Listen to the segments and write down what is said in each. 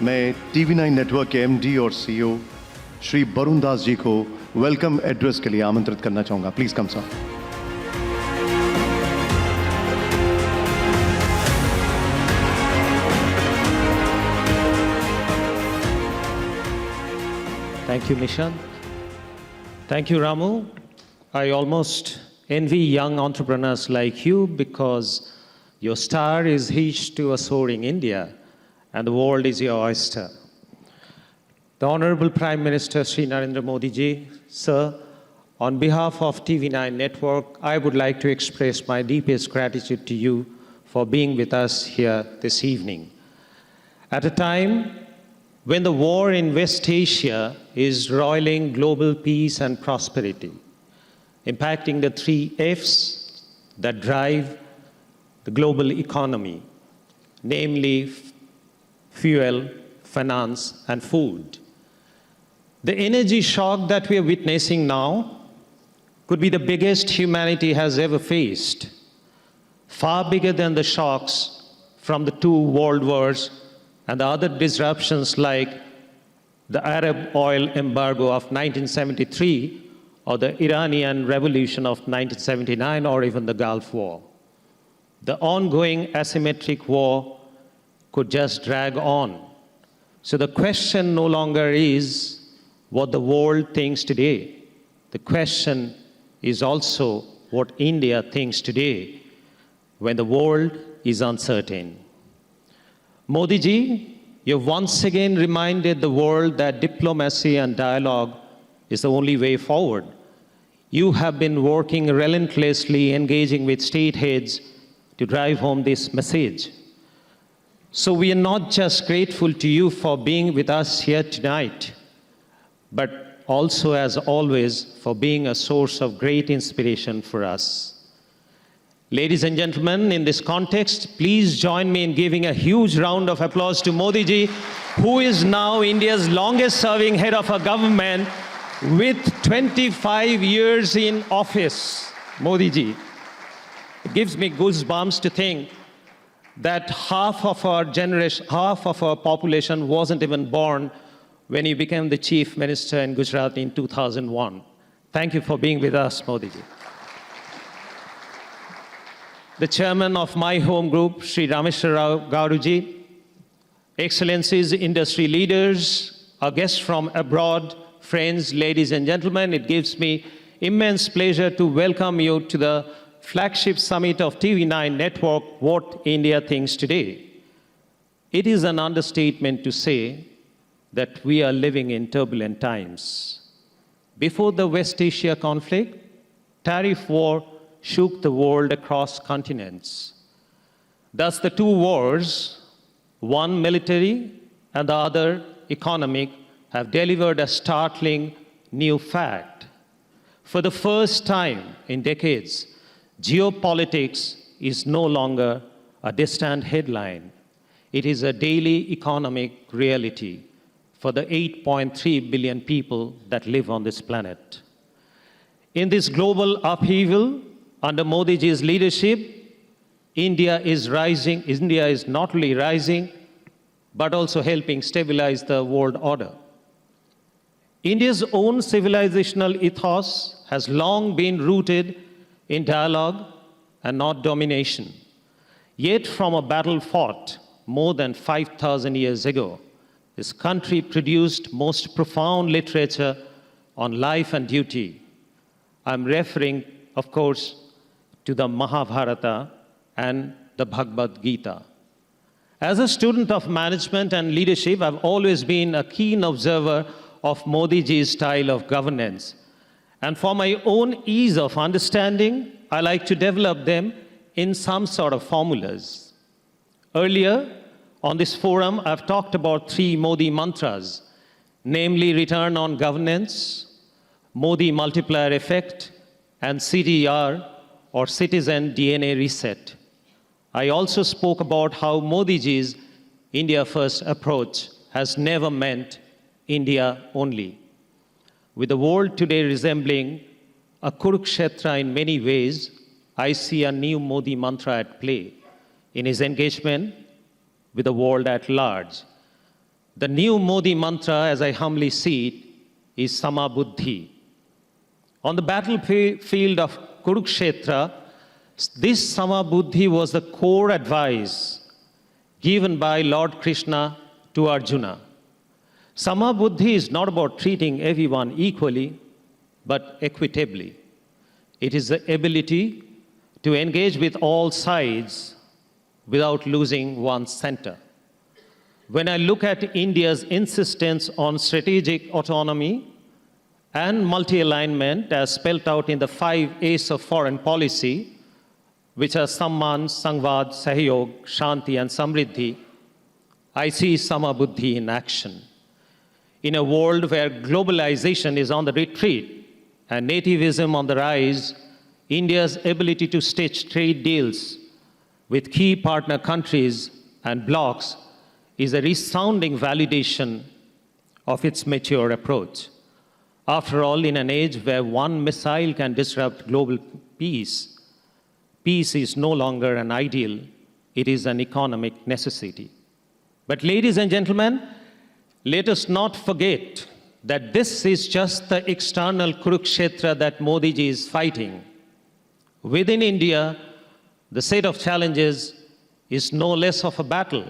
मैं TV9 network के MD और CEO श्री वरुण दास जी को वेलकम एड्रेस के लिए आमंत्रित करना चाहूँगा। Please come sir. Thank you, Nishant. Thank you, Ramu. I almost envy young entrepreneurs like you because your star is hitched to a soaring India and the world is your oyster. The Honorable Prime Minister Shri Narendra Modi ji, sir, on behalf of TV9 Network, I would like to express my deepest gratitude to you for being with us here this evening. At a time when the war in West Asia is roiling global peace and prosperity, impacting the 3 F's that drive the global economy, namely fuel, finance, and food. The energy shock that we are witnessing now could be the biggest humanity has ever faced, far bigger than the shocks from the 2 world wars and the other disruptions like the Arab oil embargo of 1973 or the Iranian Revolution of 1979 or even the Gulf War. The ongoing asymmetric war could just drag on. So the question no longer is what the world thinks today. The question is also what India thinks today when the world is uncertain. Modi ji, you've once again reminded the world that diplomacy and dialogue is the only way forward. You have been working relentlessly, engaging with state heads to drive home this message. So we are not just grateful to you for being with us here tonight, but also, as always, for being a source of great inspiration for us. Ladies and gentlemen, in this context, please join me in giving a huge round of applause to Modi ji, who is now India's longest-serving head of a government with 25 years in office. Modi ji. It gives me goosebumps to think that half of our generation, half of our population wasn't even born when he became the chief minister in Gujarat in 2001. Thank you for being with us, Modi ji. The chairman of my home group, Sri Rameshwar Rao Garuji, Excellencies, industry leaders, our guests from abroad, friends, ladies and gentlemen, it gives me immense pleasure to welcome you to the flagship summit of TV9 Network, What India Thinks Today. It is an understatement to say that we are living in turbulent times. Before the West Asia conflict, tariff war shook the world across continents. Thus, the 2 wars, one military and the other economic, have delivered a startling new fact. For the first time in decades, geopolitics is no longer a distant headline. It is a daily economic reality for the 8.3 billion people that live on this planet. In this global upheaval, under Modi ji's leadership, India is rising. India is not only rising, but also helping stabilize the world order. India's own civilizational ethos has long been rooted in dialogue and not domination. Yet from a battle fought more than 5,000 years ago, this country produced most profound literature on life and duty. I'm referring, of course, to the Mahabharata and the Bhagavad Gita. As a student of management and leadership, I've always been a keen observer of Modi ji's style of governance. And for my own ease of understanding, I like to develop them in some sort of formulas. Earlier, on this forum, I've talked about 3 Modi mantras, namely return on governance, Modi multiplier effect, and CDR, or citizen DNA reset. I also spoke about how Modi ji's India First approach has never meant India only. With the world today resembling a Kurukshetra in many ways, I see a new Modi mantra at play in his engagement with the world at large. The new Modi mantra, as I humbly see it, is Sama Buddhi. On the battlefield of Kurukshetra, this Sama Buddhi was the core advice given by Lord Krishna to Arjuna. Sama Buddhi is not about treating everyone equally, but equitably. It is the ability to engage with all sides without losing one's center. When I look at India's insistence on strategic autonomy and multi-alignment as spelled out in the 5 A's of foreign policy, which are Samman, Sangvad, Sahyog, Shanti, and Samriddhi, I see Sama Buddhi in action. In a world where globalization is on the retreat and nativism on the rise, India's ability to stitch trade deals with key partner countries and blocs is a resounding validation of its mature approach. After all, in an age where one missile can disrupt global peace, peace is no longer an ideal, it is an economic necessity. But ladies and gentlemen, let us not forget that this is just the external Kurukshetra that Modi ji is fighting. Within India, the set of challenges is no less of a battle.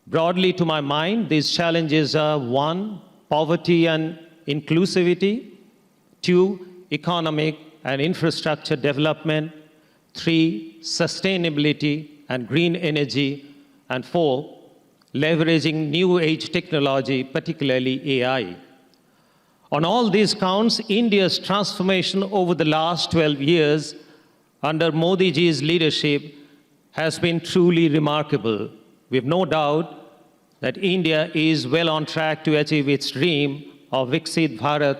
Broadly, to my mind, these challenges are 1, poverty and inclusivity, 2, economic and infrastructure development, 3, sustainability and green energy, and 4, leveraging new age technology, particularly AI. On all these counts, India's transformation over the last 12 years under Modi ji's leadership has been truly remarkable. We have no doubt that India is well on track to achieve its dream of Viksit Bharat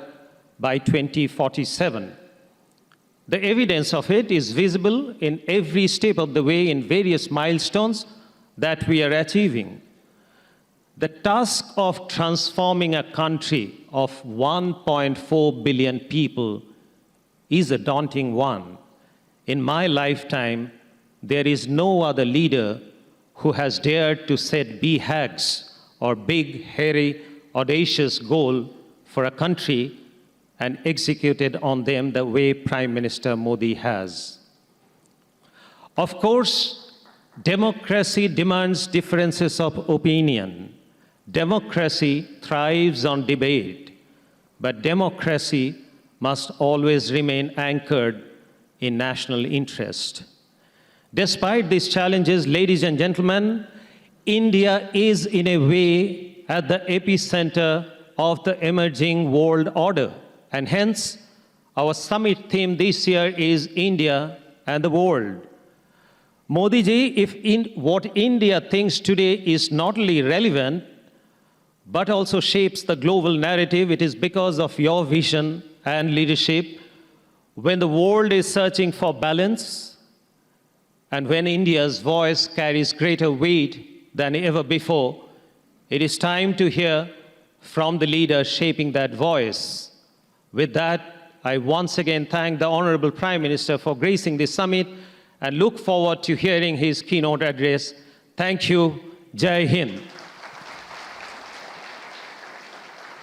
by 2047. The evidence of it is visible in every step of the way in various milestones that we are achieving. The task of transforming a country of 1.4 billion people is a daunting one. In my lifetime, there is no other leader who has dared to set BHAGs, or big, hairy, audacious goal for a country and executed on them the way Prime Minister Modi has. Of course, democracy demands differences of opinion. Democracy thrives on debate, but democracy must always remain anchored in national interest. Despite these challenges, ladies and gentlemen, India is in a way at the epicenter of the emerging world order, and hence our summit theme this year is India and the world. Modi ji, if what India thinks today is not only relevant, but also shapes the global narrative, it is because of your vision and leadership. When the world is searching for balance, and when India's voice carries greater weight than ever before, it is time to hear from the leader shaping that voice. With that, I once again thank the Honorable Prime Minister for gracing this summit and look forward to hearing his keynote address. Thank you. Jai Hind.